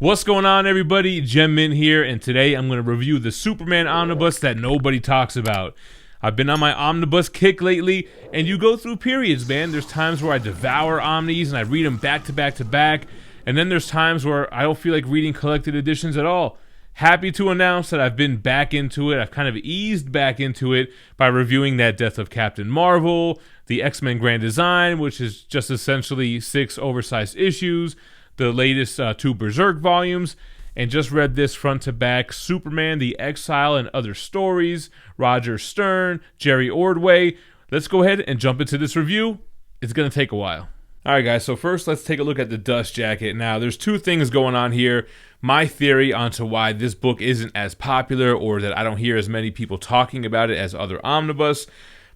What's going on, everybody? GemMint here, and today I'm going to review the Superman Omnibus that nobody talks about. I've been on my Omnibus kick lately, and you go through periods, man. There's times where I devour Omnis and I read them back to back to back, and then there's times where I don't feel like reading collected editions at all. Happy to announce that I've been back into it. I've kind of eased back into it by reviewing that Death of Captain Marvel, the X-Men Grand Design, which is just essentially 6 oversized issues, the latest 2 Berserk volumes, and just read this front to back, Superman, the Exile, and Other Stories, Roger Stern, Jerry Ordway. Let's go ahead and jump into this review. It's going to take a while. Alright guys, so first let's take a look at the dust jacket. Now, there's 2 things going on here. My theory onto why this book isn't as popular, or that I don't hear as many people talking about it as other omnibus,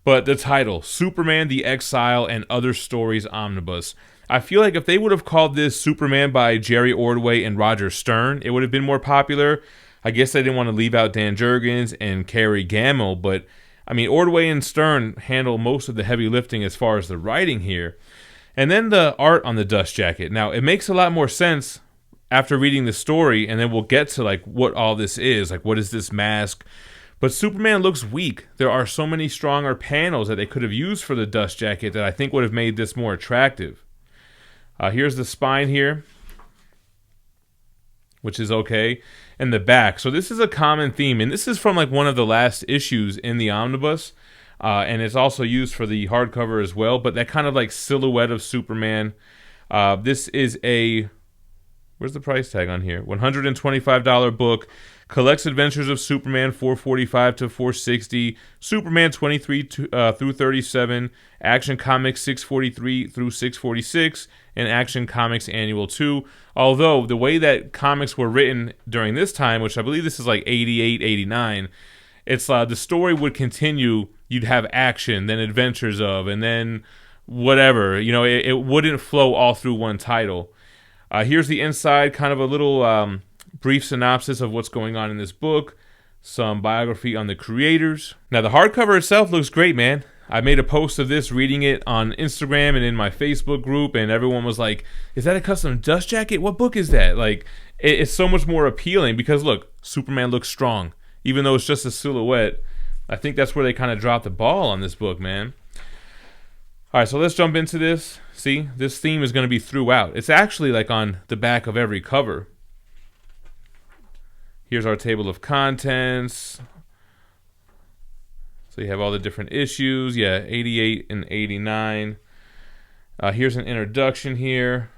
but the title, Superman, the Exile, and Other Stories Omnibus. I feel like if they would have called this Superman by Jerry Ordway and Roger Stern, it would have been more popular. I guess they didn't want to leave out Dan Jurgens and Carey Gamble, but I mean, Ordway and Stern handle most of the heavy lifting as far as the writing here. And then the art on the dust jacket. Now, it makes a lot more sense after reading the story, and then we'll get to like what all this is, like what is this mask. But Superman looks weak. There are so many stronger panels that they could have used for the dust jacket that I think would have made this more attractive. Here's the spine here, which is okay, and the back. So this is a common theme, and this is from like one of the last issues in the omnibus, and it's also used for the hardcover as well. But that kind of like silhouette of Superman. This is a, where's the price tag on here? $125 book. Collects Adventures of Superman 445 to 460, Superman 23 through 37, Action Comics 643 through 646, and Action Comics Annual 2. Although the way that comics were written during this time, which I believe this is like 88, 89, it's the story would continue. You'd have action, then Adventures of, and then whatever. You know, it wouldn't flow all through one title. Here's the inside, kind of a little brief synopsis of what's going on in this book, some biography on the creators. Now, the hardcover itself looks great, man. I made a post of this, reading it on Instagram and in my Facebook group, and everyone was like, is that a custom dust jacket? What book is that? Like, it's so much more appealing because, look, Superman looks strong. Even though it's just a silhouette, I think that's where they kind of dropped the ball on this book, man. All right, so let's jump into this. See, this theme is going to be throughout. It's actually like on the back of every cover. Here's our table of contents. So you have all the different issues. Yeah, 88 and 89. Here's an introduction here.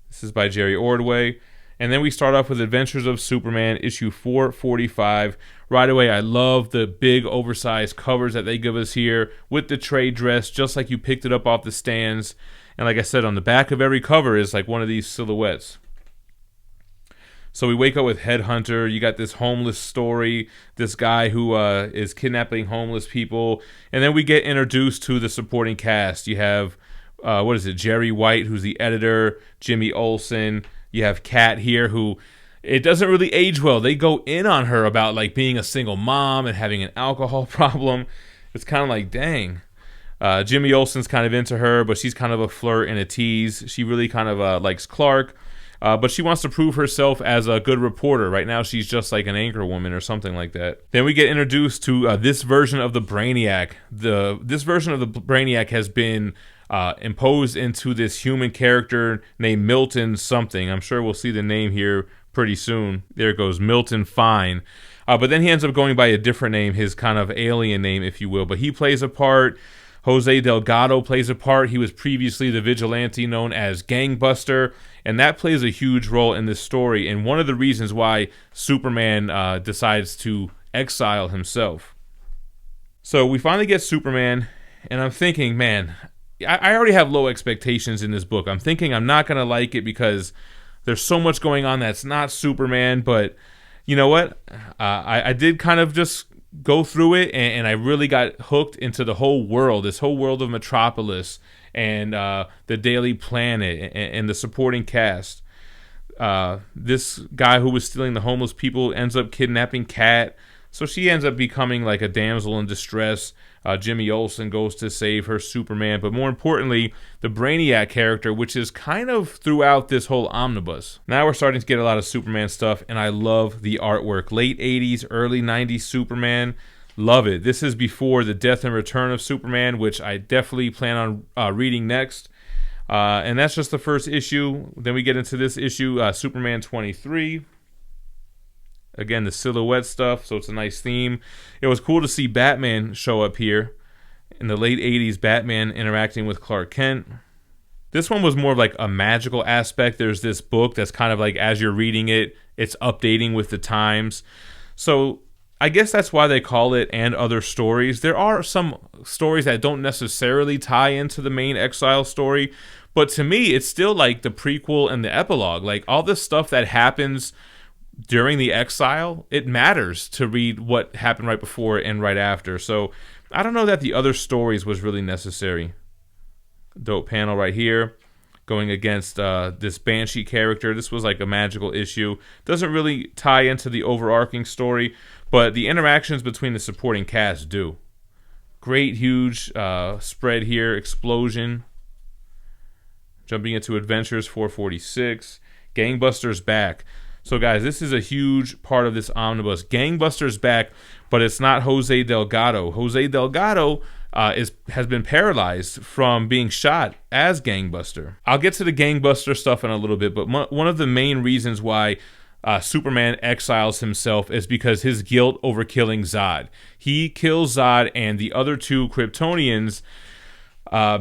This is by Jerry Ordway. And then we start off with Adventures of Superman, issue 445. Right away, I love the big oversized covers that they give us here with the trade dress, just like you picked it up off the stands. And like I said, on the back of every cover is like one of these silhouettes. So we wake up with Headhunter. You got this homeless story, this guy who is kidnapping homeless people. And then we get introduced to the supporting cast. You have, Jerry White, who's the editor, Jimmy Olsen. You have Kat here, who, it doesn't really age well. They go in on her about like being a single mom and having an alcohol problem. It's kind of like, dang. Jimmy Olsen's kind of into her, but she's kind of a flirt and a tease. She really kind of likes Clark. But she wants to prove herself as a good reporter. Right now, she's just like an anchor woman or something like that. Then we get introduced to this version of the Brainiac. This version of the Brainiac has been imposed into this human character named Milton something. I'm sure we'll see the name here pretty soon. There it goes, Milton Fine. But then he ends up going by a different name, his kind of alien name, if you will. But he plays a part. Jose Delgado plays a part. He was previously the vigilante known as Gangbuster, and that plays a huge role in this story, and one of the reasons why Superman decides to exile himself. So we finally get Superman, and I'm thinking, man, I already have low expectations in this book. I'm thinking I'm not going to like it because there's so much going on that's not Superman, but you know what? I did kind of just go through it, and I really got hooked into the whole world, this whole world of Metropolis and the Daily Planet and the supporting cast. This guy who was stealing the homeless people ends up kidnapping Kat, so she ends up becoming like a damsel in distress. Jimmy Olsen goes to save her Superman, but more importantly, the Brainiac character, which is kind of throughout this whole omnibus. Now we're starting to get a lot of Superman stuff, and I love the artwork. Late 80s, early 90s Superman. Love it. This is before the death and return of Superman, which I definitely plan on reading next. And that's just the first issue. Then we get into this issue, Superman 23. Again, the silhouette stuff, so it's a nice theme. It was cool to see Batman show up here. In the late 80s, Batman interacting with Clark Kent. This one was more of like a magical aspect. There's this book that's kind of like, as you're reading it, it's updating with the times. So I guess that's why they call it And Other Stories. There are some stories that don't necessarily tie into the main Exile story, but to me, it's still like the prequel and the epilogue. Like all this stuff that happens during the Exile, it matters to read what happened right before and right after. So I don't know that the Other Stories was really necessary. Dope panel right here, going against this Banshee character. This was like a magical issue. Doesn't really tie into the overarching story, but the interactions between the supporting cast do. Great, huge spread here. Explosion. Jumping into Adventures 446. Gangbuster's back. So guys, this is a huge part of this omnibus. Gangbuster's back, but it's not Jose Delgado. Jose Delgado has been paralyzed from being shot as Gangbuster. I'll get to the Gangbuster stuff in a little bit, but one of the main reasons why Superman exiles himself is because his guilt over killing Zod. He kills Zod and the other two Kryptonians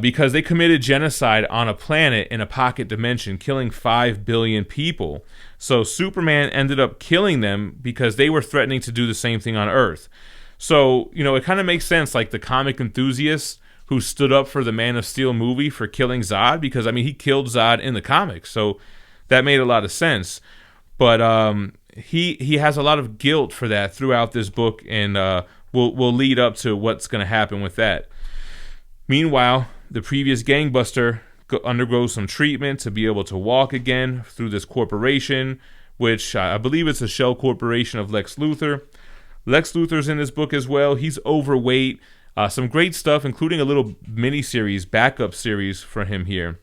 because they committed genocide on a planet in a pocket dimension, killing 5 billion people. So Superman ended up killing them because they were threatening to do the same thing on Earth. So, you know, it kind of makes sense, like the comic enthusiasts who stood up for the Man of Steel movie for killing Zod, because, I mean, he killed Zod in the comics. So that made a lot of sense. But he has a lot of guilt for that throughout this book, and will lead up to what's going to happen with that. Meanwhile, the previous Gangbuster undergoes some treatment to be able to walk again through this corporation, which I believe it's a shell corporation of Lex Luthor. Lex Luthor's in this book as well. He's overweight. Some great stuff, including a little mini-series, backup series for him here.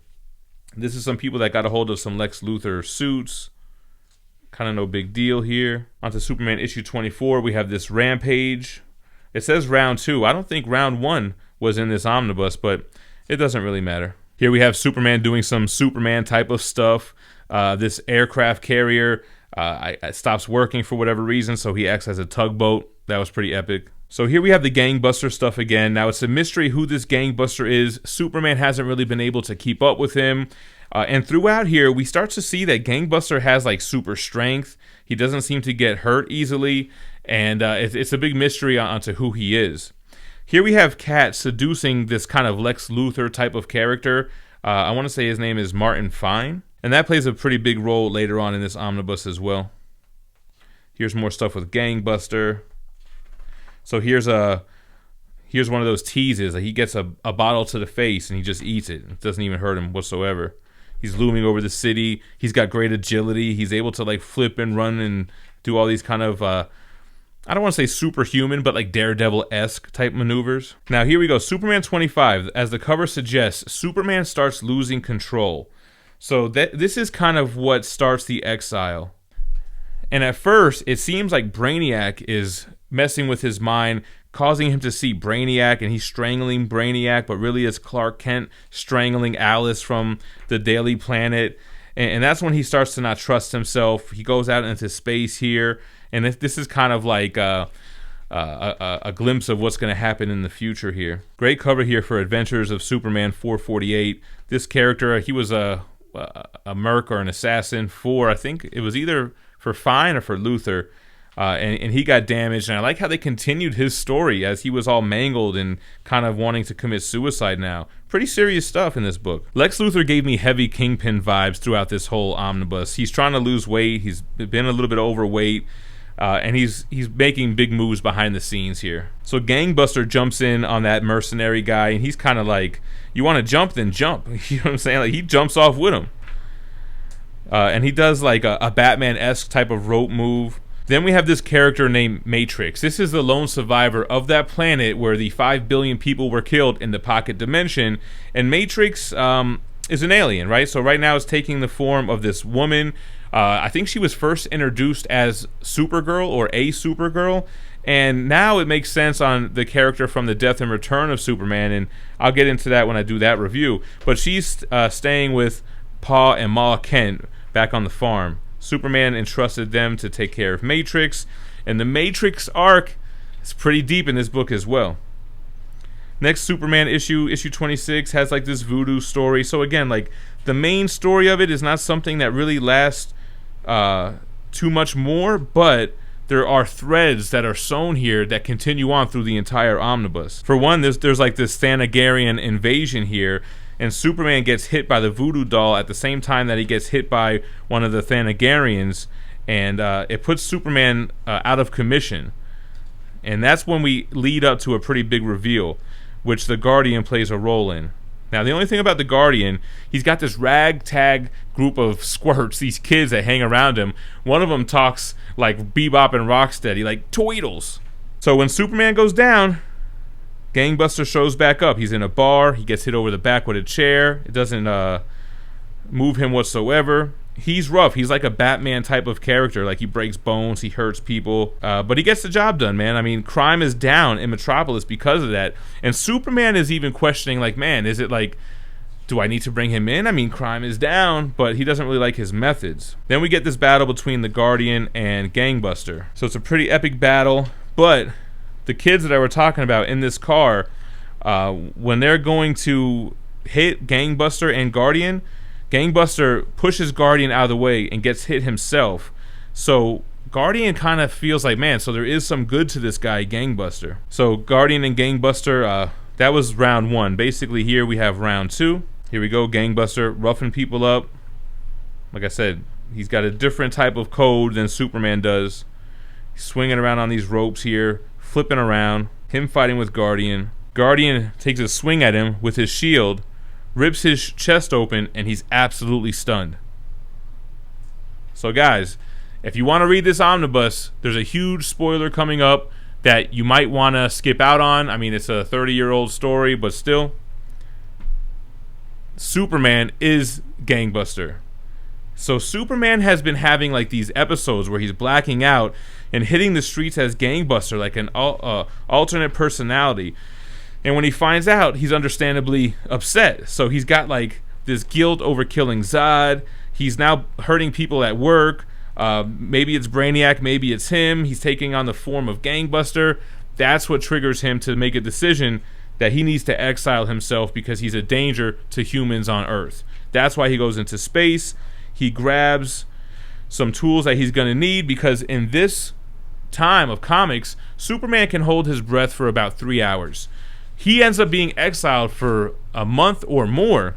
This is some people that got a hold of some Lex Luthor suits. Kind of no big deal here. On to Superman issue 24. We have this Rampage. It says round 2. I don't think round 1 was in this omnibus, but it doesn't really matter. Here we have Superman doing some Superman type of stuff. This aircraft carrier stops working for whatever reason, so he acts as a tugboat. That was pretty epic. So here we have the Gangbuster stuff again. Now it's a mystery who this Gangbuster is. Superman hasn't really been able to keep up with him. And throughout here, we start to see that Gangbuster has like super strength. He doesn't seem to get hurt easily. And it's a big mystery onto who he is. Here we have Cat seducing this kind of Lex Luthor type of character. I want to say his name is Martin Fine. And that plays a pretty big role later on in this omnibus as well. Here's more stuff with Gangbuster. So here's one of those teases. He gets a bottle to the face and he just eats it. It doesn't even hurt him whatsoever. He's looming over the city. He's got great agility. He's able to like flip and run and do all these kind of I don't want to say superhuman, but like Daredevil-esque type maneuvers. Now here we go. Superman 25. As the cover suggests, Superman starts losing control. So this is kind of what starts the Exile. And at first, it seems like Brainiac is messing with his mind, causing him to see Brainiac, and he's strangling Brainiac, but really it's Clark Kent strangling Alice from the Daily Planet. And that's when he starts to not trust himself. He goes out into space here, and this is kind of like a glimpse of what's going to happen in the future here. Great cover here for Adventures of Superman 448. This character, he was a merc or an assassin for, I think it was either for Fine or for Luthor, and he got damaged. And I like how they continued his story as he was all mangled and kind of wanting to commit suicide now. Pretty serious stuff in this book. Lex Luthor gave me heavy Kingpin vibes throughout this whole omnibus. He's trying to lose weight. He's been a little bit overweight. And he's making big moves behind the scenes here. So Gangbuster jumps in on that mercenary guy, and he's kind of like, you want to jump, then jump. You know what I'm saying? Like, he jumps off with him. And he does like a Batman-esque type of rope move. Then we have this character named Matrix. This is the lone survivor of that planet where the 5 billion people were killed in the pocket dimension. And Matrix is an alien, right? So right now it's taking the form of this woman. I think she was first introduced as Supergirl or a Supergirl. And now it makes sense on the character from the Death and Return of Superman. And I'll get into that when I do that review. But she's staying with Pa and Ma Kent back on the farm. Superman entrusted them to take care of Matrix, and the Matrix arc is pretty deep in this book as well. Next Superman issue 26, has like this voodoo story. So again, like the main story of it is not something that really lasts too much more, but there are threads that are sewn here that continue on through the entire omnibus. For one, there's like this Thanagarian invasion here, and Superman gets hit by the voodoo doll at the same time that he gets hit by one of the Thanagarians, and it puts Superman out of commission. And that's when we lead up to a pretty big reveal, which the Guardian plays a role in. Now, the only thing about the Guardian, he's got this ragtag group of squirts, these kids that hang around him. One of them talks like Bebop and Rocksteady, like Tweedles. So when Superman goes down, Gangbuster shows back up. He's in a bar. He gets hit over the back with a chair. It doesn't move him whatsoever. He's rough. He's like a Batman type of character. Like, he breaks bones. He hurts people. But he gets the job done, man. I mean, crime is down in Metropolis because of that. And Superman is even questioning, like, man, is it like, do I need to bring him in? I mean, crime is down, but he doesn't really like his methods. Then we get this battle between the Guardian and Gangbuster. So it's a pretty epic battle, but the kids that I were talking about in this car, when they're going to hit Gangbuster and Guardian, Gangbuster pushes Guardian out of the way and gets hit himself. So Guardian kind of feels like, man, so there is some good to this guy, Gangbuster. So Guardian and Gangbuster, that was round 1. Basically here we have round 2. Here we go, Gangbuster roughing people up. Like I said, he's got a different type of code than Superman does. He's swinging around on these ropes here, flipping around, him fighting with Guardian. Guardian takes a swing at him with his shield, rips his chest open, and he's absolutely stunned. So guys, if you want to read this omnibus, there's a huge spoiler coming up that you might want to skip out on. I mean, it's a 30-year-old story, but still, Superman is Gangbuster. So Superman has been having like these episodes where he's blacking out and hitting the streets as Gangbuster, like an alternate personality. And when he finds out, he's understandably upset. So he's got like this guilt over killing Zod. He's now hurting people at work. Maybe it's Brainiac, maybe it's him. He's taking on the form of Gangbuster. That's what triggers him to make a decision that he needs to exile himself because he's a danger to humans on Earth. That's why he goes into space. He grabs some tools that he's going to need because in this time of comics, Superman can hold his breath for about 3 hours. He ends up being exiled for a month or more.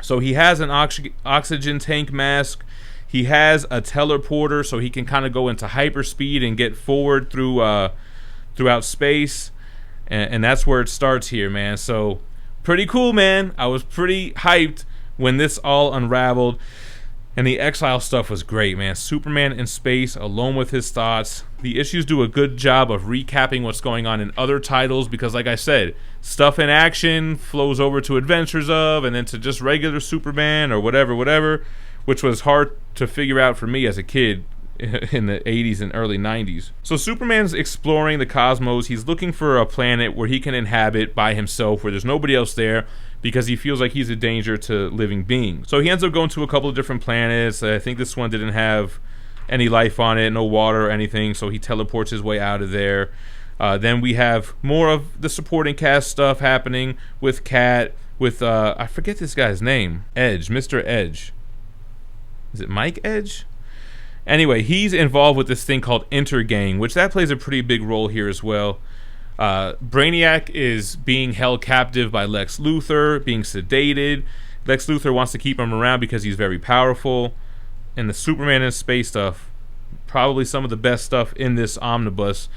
So he has an oxygen tank mask. He has a teleporter so he can kind of go into hyperspeed and get forward throughout space. And that's where it starts here, man. So pretty cool, man. I was pretty hyped when this all unraveled. And the Exile stuff was great, man. Superman in space, alone with his thoughts. The issues do a good job of recapping what's going on in other titles because, like I said, stuff in action flows over to Adventures of and then to just regular Superman or whatever, which was hard to figure out for me as a kid in the 80s and early 90s. So Superman's exploring the cosmos. He's looking for a planet where he can inhabit by himself, where there's nobody else there, because he feels like he's a danger to living beings. So he ends up going to a couple of different planets. I think this one didn't have any life on it, no water or anything, so he teleports his way out of there. Then we have more of the supporting cast stuff happening with Cat, with, I forget this guy's name, Edge, Mr. Edge. Is it Mike Edge? Anyway, he's involved with this thing called Intergang, which that plays a pretty big role here as well. Brainiac is being held captive by Lex Luthor, being sedated. Lex Luthor wants to keep him around because he's very powerful. And the Superman in space stuff, probably some of the best stuff in this omnibus.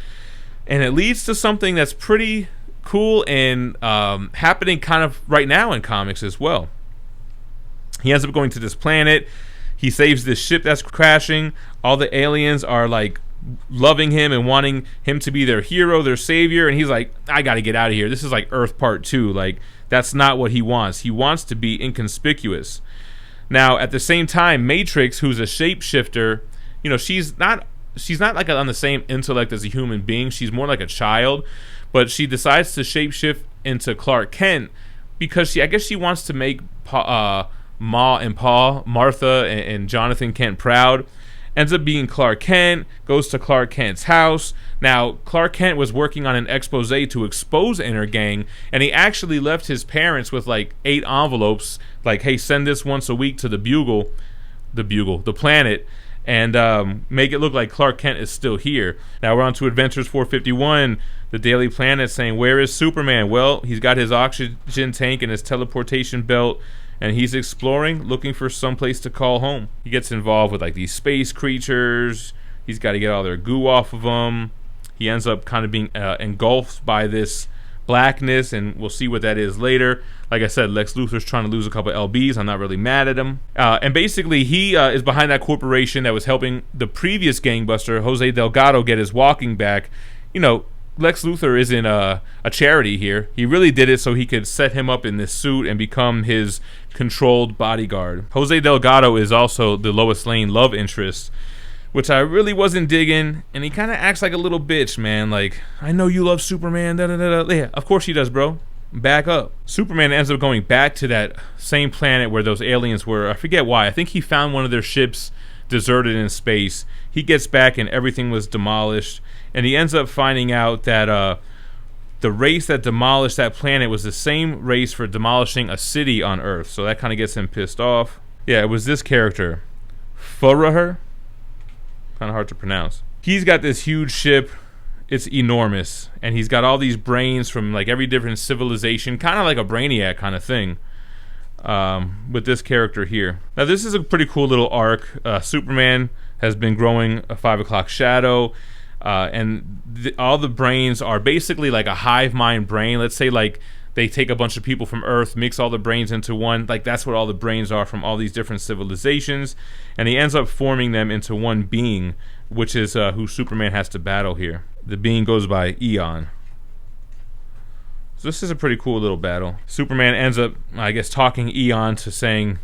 And it leads to something that's pretty cool and happening kind of right now in comics as well. He ends up going to this planet. He saves this ship that's crashing. All the aliens are like loving him and wanting him to be their hero, their savior, and he's like, I gotta get out of here. This is like Earth Part 2. Like, that's not what he wants. He wants to be inconspicuous. Now, at the same time, Matrix, who's a shapeshifter, you know, she's not like on the same intellect as a human being. She's more like a child, but she decides to shapeshift into Clark Kent because I guess she wants to make Ma and Pa, Martha and Jonathan Kent proud. Ends up being Clark Kent, goes to Clark Kent's house. Now, Clark Kent was working on an expose to expose Intergang, and he actually left his parents with like 8 envelopes, like, hey, send this once a week to the planet, and make it look like Clark Kent is still here. Now we're on to Adventures 451, the Daily Planet, saying, where is Superman? Well, he's got his oxygen tank and his teleportation belt, and he's exploring, looking for some place to call home. He gets involved with like these space creatures. He's got to get all their goo off of them. He ends up kind of being engulfed by this blackness, and we'll see what that is later. Like I said, Lex Luthor's trying to lose a couple LBs. I'm not really mad at him. And basically, he is behind that corporation that was helping the previous gangbuster, Jose Delgado, get his walking back. You know, Lex Luthor isn't a charity here. He really did it so he could set him up in this suit and become his controlled bodyguard. Jose Delgado is also the Lois Lane love interest, which I really wasn't digging, and he kind of acts like a little bitch, man. Like, I know you love Superman, da-da-da-da. Yeah, of course he does, bro. Back up. Superman ends up going back to that same planet where those aliens were. I forget why. I think he found one of their ships deserted in space. He gets back and everything was demolished, and he ends up finding out that the race that demolished that planet was the same race for demolishing a city on Earth. So that kind of gets him pissed off. Yeah, it was this character, Furraher. Kind of hard to pronounce. He's got this huge ship. It's enormous, and he's got all these brains from like every different civilization, kind of like a Brainiac kind of thing. With this character here. Now this is a pretty cool little arc. Superman has been growing a 5 o'clock shadow, and all the brains are basically like a hive mind brain. Let's say like they take a bunch of people from Earth, mix all the brains into one. Like that's what all the brains are from all these different civilizations, and he ends up forming them into one being, which is who Superman has to battle here. The being goes by Eon. So this is a pretty cool little battle. Superman ends up, I guess, talking Eon to saying,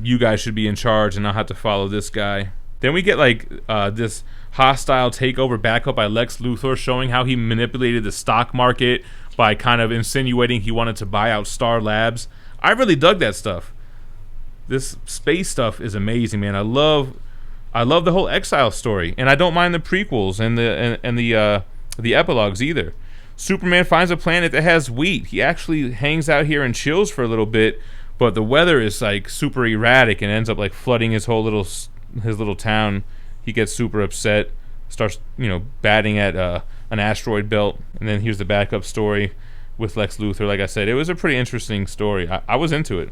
you guys should be in charge and not have to follow this guy. Then we get like this hostile takeover backup by Lex Luthor, showing how he manipulated the stock market by kind of insinuating he wanted to buy out Star Labs. I really dug that stuff. This space stuff is amazing, man. I love the whole Exile story, and I don't mind the prequels and the epilogues either. Superman finds a planet that has wheat. He actually hangs out here and chills for a little bit, but the weather is like super erratic and ends up like flooding his little town. He gets super upset, starts batting at an asteroid belt, and then here's the backup story with Lex Luthor. Like I said, it was a pretty interesting story. I was into it.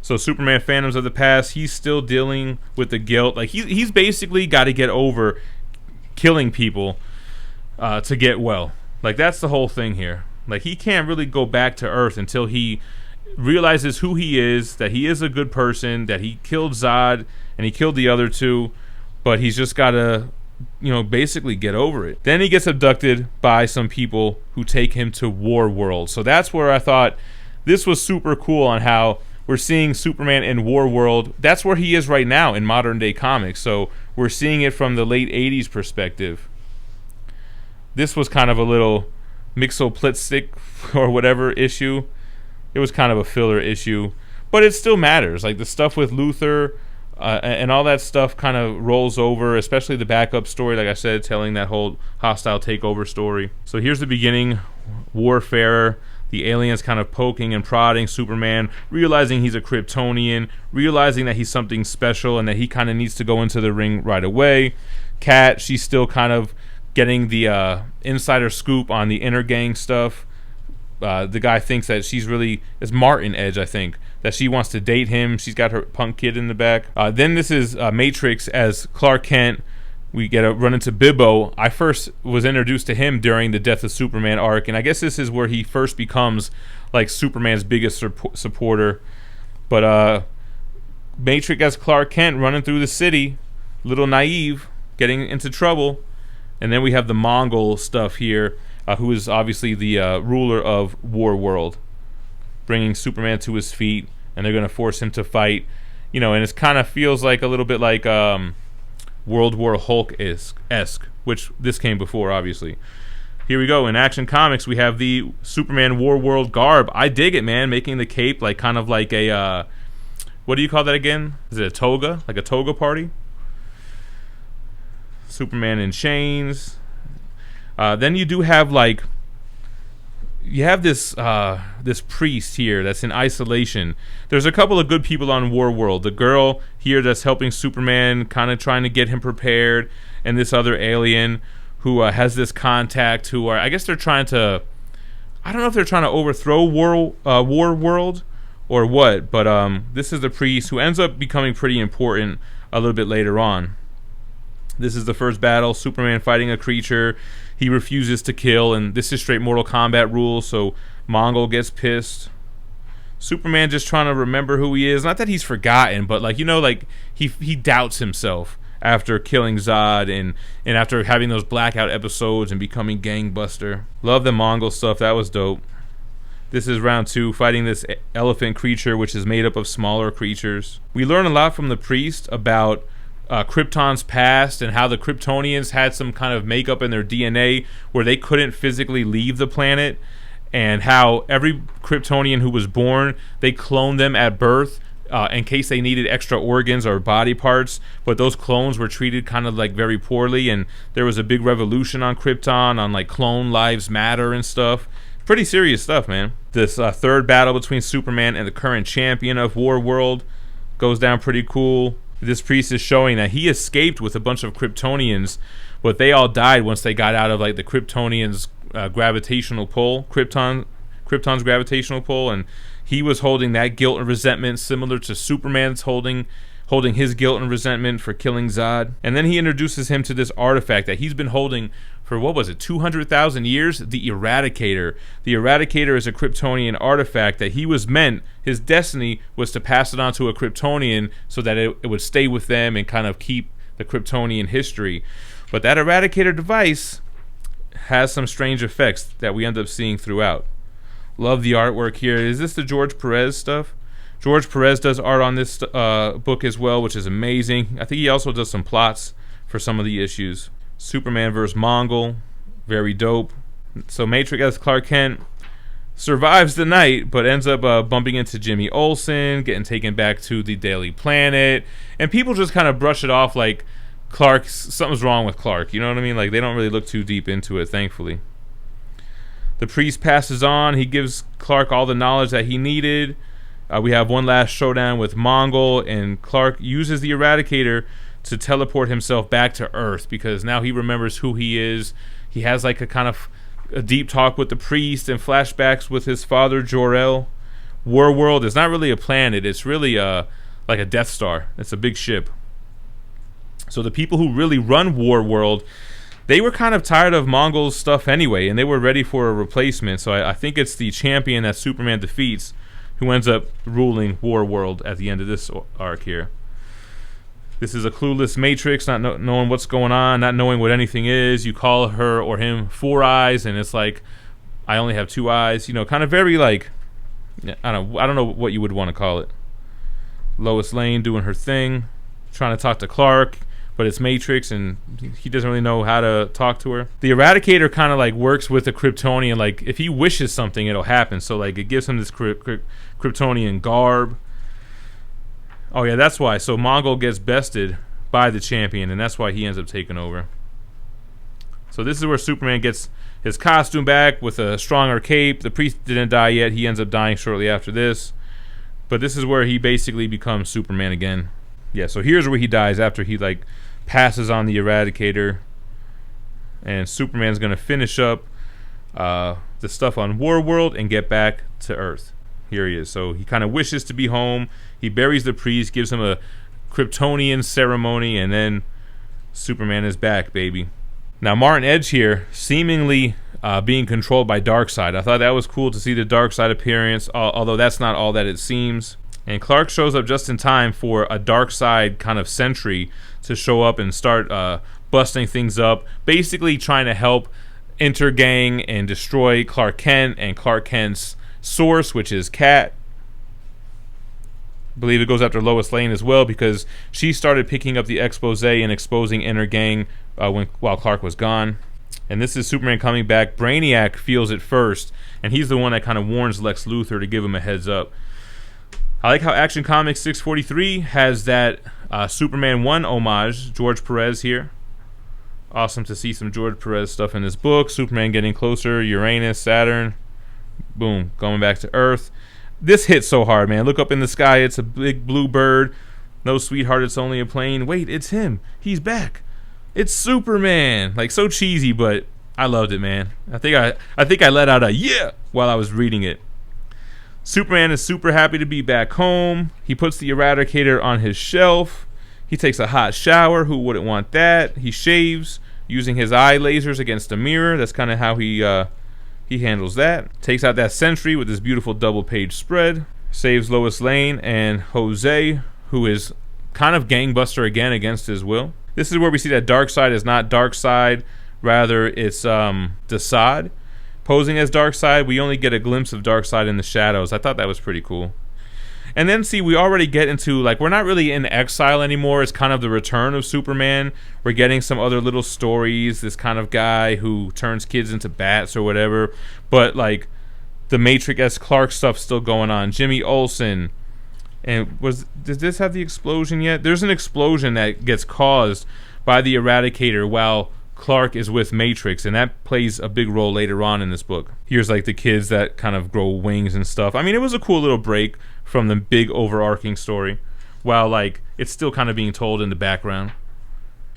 So Superman Phantoms of the Past, he's still dealing with the guilt. Like he's basically got to get over killing people to get well. Like that's the whole thing here. Like he can't really go back to Earth until he realizes who he is, that he is a good person, that he killed Zod and he killed the other two, but he's just got to basically get over it. Then he gets abducted by some people who take him to War World. So that's where I thought this was super cool on how we're seeing Superman in War World. That's where he is right now in modern day comics. So we're seeing it from the late 80s perspective. This was kind of a little Mixoplitzik or whatever issue. It was kind of a filler issue, but it still matters. Like the stuff with Luthor and all that stuff kind of rolls over, especially the backup story, like I said, telling that whole hostile takeover story. So here's the beginning, Warfarer. The aliens kind of poking and prodding Superman, realizing he's a Kryptonian, realizing that he's something special and that he kind of needs to go into the ring right away. Kat, she's still kind of getting the insider scoop on the Intergang stuff. The guy thinks that it's Martin Edge, I think, that she wants to date him. She's got her punk kid in the back. Then this is Matrix as Clark Kent. We get a run into Bibbo. I first was introduced to him during the Death of Superman arc, and I guess this is where he first becomes like Superman's biggest supporter. But Matrix as Clark Kent running through the city, little naive, getting into trouble. And then we have the Mongol stuff here, who is obviously the ruler of War World, bringing Superman to his feet, and they're going to force him to fight. You know, and it kind of feels like a little bit like World War Hulk-esque, which this came before, obviously. Here we go. In Action Comics, we have the Superman War World garb. I dig it, man. Making the cape like kind of like a, what do you call that again? Is it a toga? Like a toga party? Superman in chains. Then you do have like, you have this this priest here that's in isolation. There's a couple of good people on War World. The girl here that's helping Superman, kind of trying to get him prepared, and this other alien who has this contact who are, I guess they're trying to, I don't know if they're trying to overthrow War World or what, but this is the priest who ends up becoming pretty important a little bit later on. This is the first battle, Superman fighting a creature he refuses to kill, and this is straight Mortal Kombat rules, so Mongol gets pissed. Superman just trying to remember who he is. Not that he's forgotten, but like, you know, like he doubts himself after killing Zod and after having those blackout episodes and becoming Gangbuster. Love the Mongol stuff, that was dope. This is round 2, fighting this elephant creature, which is made up of smaller creatures. We learn a lot from the priest about Krypton's past and how the Kryptonians had some kind of makeup in their DNA where they couldn't physically leave the planet, and how every Kryptonian who was born, they cloned them at birth in case they needed extra organs or body parts, but those clones were treated kind of like very poorly, and there was a big revolution on Krypton on like clone lives matter and stuff. Pretty serious stuff, man. This third battle between Superman and the current champion of War World goes down pretty cool. This priest is showing that he escaped with a bunch of Kryptonians, but they all died once they got out of like the Kryptonians' gravitational pull, Krypton's gravitational pull, and he was holding that guilt and resentment, similar to Superman's holding his guilt and resentment for killing Zod. And then he introduces him to this artifact that he's been holding for, what was it, 200,000 years? The Eradicator. The Eradicator is a Kryptonian artifact that he was meant, his destiny was to pass it on to a Kryptonian so that it would stay with them and kind of keep the Kryptonian history. But that Eradicator device has some strange effects that we end up seeing throughout. Love the artwork here. Is this the George Perez stuff? George Perez does art on this book as well, which is amazing. I think he also does some plots for some of the issues. Superman vs. Mongol, very dope. So Matrix as Clark Kent survives the night, but ends up bumping into Jimmy Olsen, getting taken back to the Daily Planet, and people just kind of brush it off like something's wrong with Clark. You know what I mean? Like, they don't really look too deep into it, thankfully. The priest passes on. He gives Clark all the knowledge that he needed. We have one last showdown with Mongol, and Clark uses the Eradicator to teleport himself back to Earth because now he remembers who he is. He has like a kind of a deep talk with the priest and flashbacks with his father Jor-El. War World is not really a planet. It's really like a Death Star. It's a big ship. So the people who really run War World, they were kind of tired of Mongol's stuff anyway, and they were ready for a replacement. So I think it's the champion that Superman defeats who ends up ruling War World at the end of this arc here. This is a clueless Matrix, not knowing what's going on, not knowing what anything is. You call her or him Four Eyes, and it's like, I only have two eyes. You know, kind of very like, I don't know what you would want to call it. Lois Lane doing her thing, trying to talk to Clark, but it's Matrix, and he doesn't really know how to talk to her. The Eradicator kind of like works with the Kryptonian. Like, if he wishes something, it'll happen. So like, it gives him this Kryptonian garb. Oh yeah, that's why. So Mongol gets bested by the champion, and that's why he ends up taking over. So this is where Superman gets his costume back with a stronger cape. The priest didn't die yet. He ends up dying shortly after this. But this is where he basically becomes Superman again. Yeah, so here's where he dies after he like passes on the Eradicator. And Superman's going to finish up the stuff on War World and get back to Earth. Here he is. So he kind of wishes to be home. He buries the priest, gives him a Kryptonian ceremony, and then Superman is back, baby. Now Martin Edge here, seemingly being controlled by Darkseid. I thought that was cool to see the Darkseid appearance, although that's not all that it seems. And Clark shows up just in time for a Darkseid kind of sentry to show up and start busting things up, basically trying to help intergang and destroy Clark Kent and Clark Kent's source, which is Cat. I believe it goes after Lois Lane as well, because she started picking up the expose and exposing intergang while Clark was gone. And this is Superman coming back. Brainiac feels it first, and he's the one that kind of warns Lex Luthor to give him a heads up. I like how Action Comics 643 has that Superman 1 homage, George Perez here. Awesome to see some George Perez stuff in this book. Superman getting closer, Uranus, Saturn, boom, going back to Earth. This hits so hard, man. Look up in the sky, it's a big blue bird. No, sweetheart, it's only a plane. Wait, it's him. He's back. It's Superman. Like, so cheesy, but I loved it, man. I think I let out a yeah while I was reading it. Superman is super happy to be back home. He puts the Eradicator on his shelf. He takes a hot shower. Who wouldn't want that? He shaves using his eye lasers against a mirror. That's kind of how he handles that. Takes out that Sentry with this beautiful double-page spread. Saves Lois Lane and Jose, who is kind of Gangbuster again against his will. This is where we see that Darkseid is not Darkseid. Rather, it's Desaad. Posing as Darkseid, we only get a glimpse of Darkseid in the shadows. I thought that was pretty cool. And then, see, we already get into, like, we're not really in Exile anymore. It's kind of the return of Superman. We're getting some other little stories. This kind of guy who turns kids into bats or whatever. But, like, the Matrix-esque Clark stuff still going on. Jimmy Olsen. And did this have the explosion yet? There's an explosion that gets caused by the Eradicator while Clark is with Matrix, and that plays a big role later on in this book. Here's like the kids that kind of grow wings and stuff. I mean, it was a cool little break from the big overarching story, while like it's still kind of being told in the background.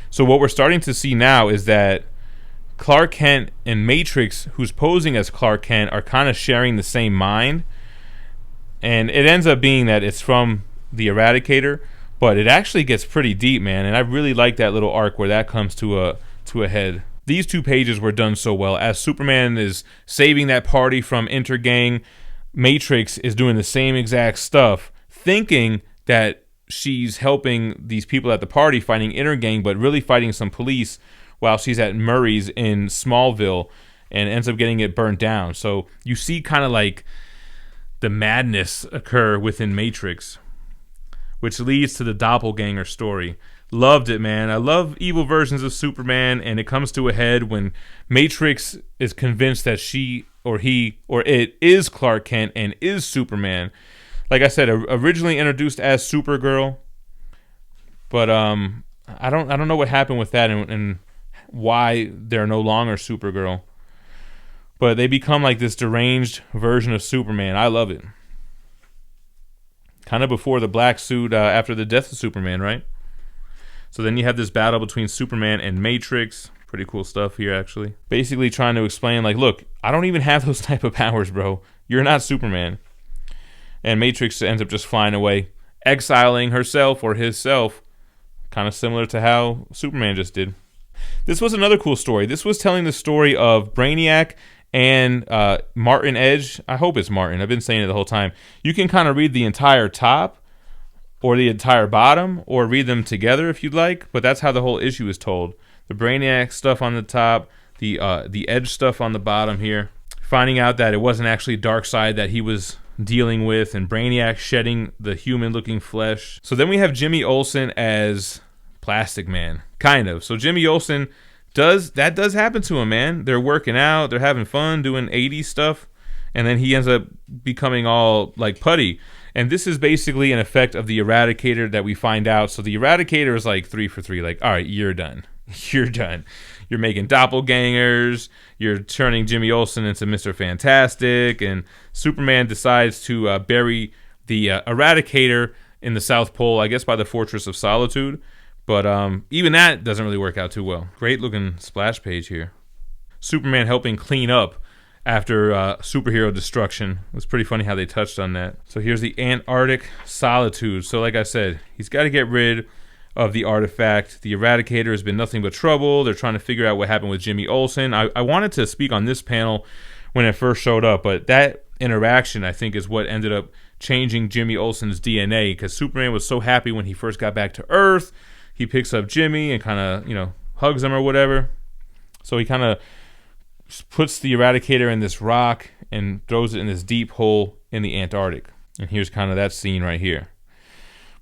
So what we're starting to see now is that Clark Kent and Matrix, who's posing as Clark Kent, are kind of sharing the same mind, and it ends up being that it's from the Eradicator, but it actually gets pretty deep, man, and I really like that little arc where that comes to a head. These two pages were done so well. As Superman is saving that party from Intergang, Matrix is doing the same exact stuff, thinking that she's helping these people at the party fighting Intergang, but really fighting some police while she's at Murray's in Smallville, and ends up getting it burnt down. So you see kind of like the madness occur within Matrix, which leads to the doppelganger story. Loved it, man. I love evil versions of Superman, and it comes to a head when Matrix is convinced that she or he or it is Clark Kent and is Superman. Like I said, originally introduced as Supergirl, but I don't know what happened with that and why they're no longer Supergirl. But they become like this deranged version of Superman. I love it. Kind of before the black suit after the death of Superman, right? So then you have this battle between Superman and Matrix. Pretty cool stuff here, actually. Basically trying to explain, like, look, I don't even have those type of powers, bro. You're not Superman. And Matrix ends up just flying away, exiling herself or himself, kind of similar to how Superman just did. This was another cool story. This was telling the story of Brainiac and Martin Edge. I hope it's Martin. I've been saying it the whole time. You can kind of read the entire top or the entire bottom, or read them together if you'd like, but that's how the whole issue is told. The Brainiac stuff on the top, the Edge stuff on the bottom here. Finding out that it wasn't actually Darkseid that he was dealing with, and Brainiac shedding the human-looking flesh. So then we have Jimmy Olsen as Plastic Man, kind of. So Jimmy Olsen does happen to him, man. They're working out, they're having fun, doing 80s stuff, and then he ends up becoming all like putty. And this is basically an effect of the Eradicator that we find out. So the Eradicator is like 3 for 3. Like, all right, you're done. You're done. You're making doppelgangers. You're turning Jimmy Olsen into Mr. Fantastic. And Superman decides to bury the Eradicator in the South Pole, I guess by the Fortress of Solitude. But even that doesn't really work out too well. Great looking splash page here. Superman helping clean up after superhero destruction. It was pretty funny how they touched on that. So here's the Antarctic Solitude. So like I said, he's got to get rid of the artifact. The Eradicator has been nothing but trouble. They're trying to figure out what happened with Jimmy Olsen. I wanted to speak on this panel when it first showed up, but that interaction, I think, is what ended up changing Jimmy Olsen's DNA, because Superman was so happy when he first got back to Earth. he picks up Jimmy and kind of, you know, hugs him or whatever. So he kind of puts the Eradicator in this rock and throws it in this deep hole in the Antarctic. And here's kind of that scene right here.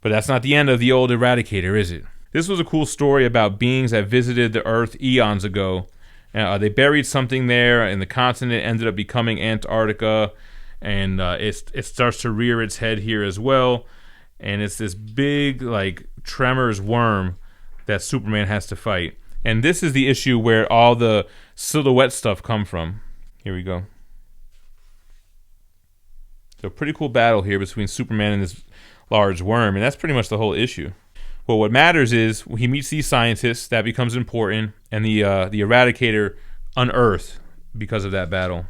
But that's not the end of the old Eradicator, is it? This was a cool story about beings that visited the Earth eons ago. They buried something there, and the continent ended up becoming Antarctica. And it starts to rear its head here as well. And it's this big, like, Tremors worm that Superman has to fight. And this is the issue where all the silhouette stuff come from. Here we go. So pretty cool battle here between Superman and this large worm, and that's pretty much the whole issue. Well, what matters is he meets these scientists, that becomes important, and the Eradicator unearthed because of that battle.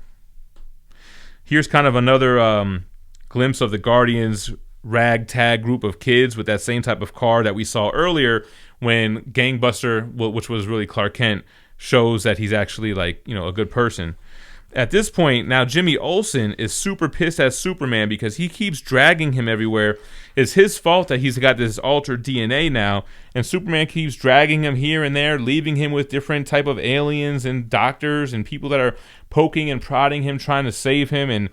Here's kind of another glimpse of the Guardians' ragtag group of kids with that same type of car that we saw earlier when Gangbuster, which was really Clark Kent, shows that he's actually, like, you know, a good person. At this point, now Jimmy Olsen is super pissed at Superman because he keeps dragging him everywhere. It's his fault that he's got this altered DNA now, and Superman keeps dragging him here and there, leaving him with different type of aliens and doctors and people that are poking and prodding him, trying to save him. And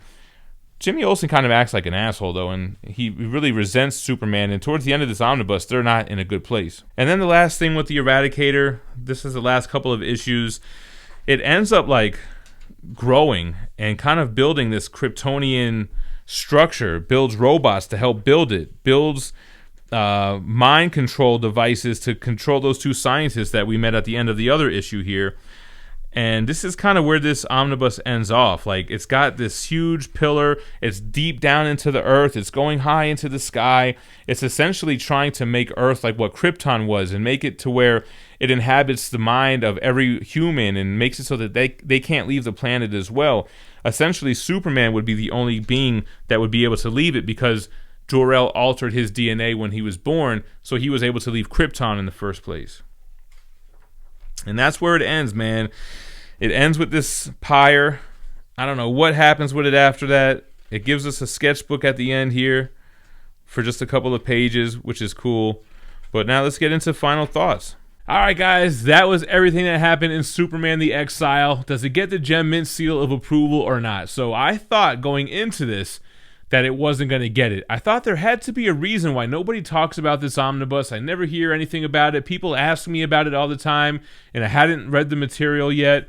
Jimmy Olsen kind of acts like an asshole, though, and he really resents Superman. And towards the end of this omnibus, they're not in a good place. And then the last thing with the Eradicator, this is the last couple of issues, it ends up, like, growing and kind of building this Kryptonian structure, builds robots to help build it, builds mind control devices to control those two scientists that we met at the end of the other issue here. And this is kind of where this omnibus ends off. Like, it's got this huge pillar, it's deep down into the earth, it's going high into the sky. It's essentially trying to make Earth like what Krypton was and make it to where it inhabits the mind of every human and makes it so that they can't leave the planet as well. Essentially, Superman would be the only being that would be able to leave it because Jor-El altered his DNA when he was born, so he was able to leave Krypton in the first place. And that's where it ends, man. It ends with this pyre. I don't know what happens with it after that. It gives us a sketchbook at the end here for just a couple of pages, which is cool. But now let's get into final thoughts. Alright guys, that was everything that happened in Superman the Exile. Does it get the Gem Mint seal of approval or not? So I thought going into this that it wasn't going to get it. I thought there had to be a reason why nobody talks about this omnibus. I never hear anything about it. People ask me about it all the time, and I hadn't read the material yet.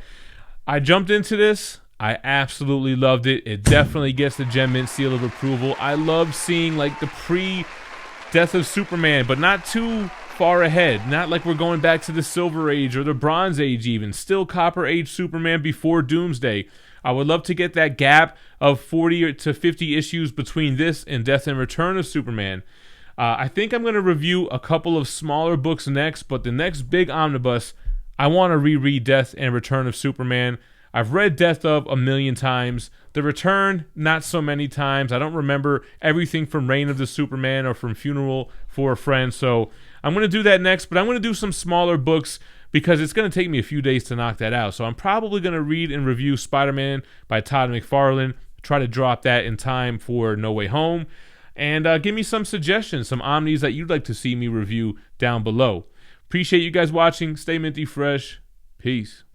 I jumped into this. I absolutely loved it. It definitely gets the Gem Mint seal of approval. I love seeing, like, the pre-Death of Superman, but not too far ahead. Not like we're going back to the Silver Age or the Bronze Age even. Still Copper Age Superman before Doomsday. I would love to get that gap of 40 to 50 issues between this and Death and Return of Superman. I think I'm going to review a couple of smaller books next, but the next big omnibus, I want to reread Death and Return of Superman. I've read Death of a million times. The Return, not so many times. I don't remember everything from Reign of the Superman or from Funeral for a Friend, so I'm going to do that next, but I'm going to do some smaller books because it's going to take me a few days to knock that out. So I'm probably going to read and review Spider-Man by Todd McFarlane, try to drop that in time for No Way Home, and give me some suggestions, some omnis that you'd like to see me review down below. Appreciate you guys watching. Stay minty fresh. Peace.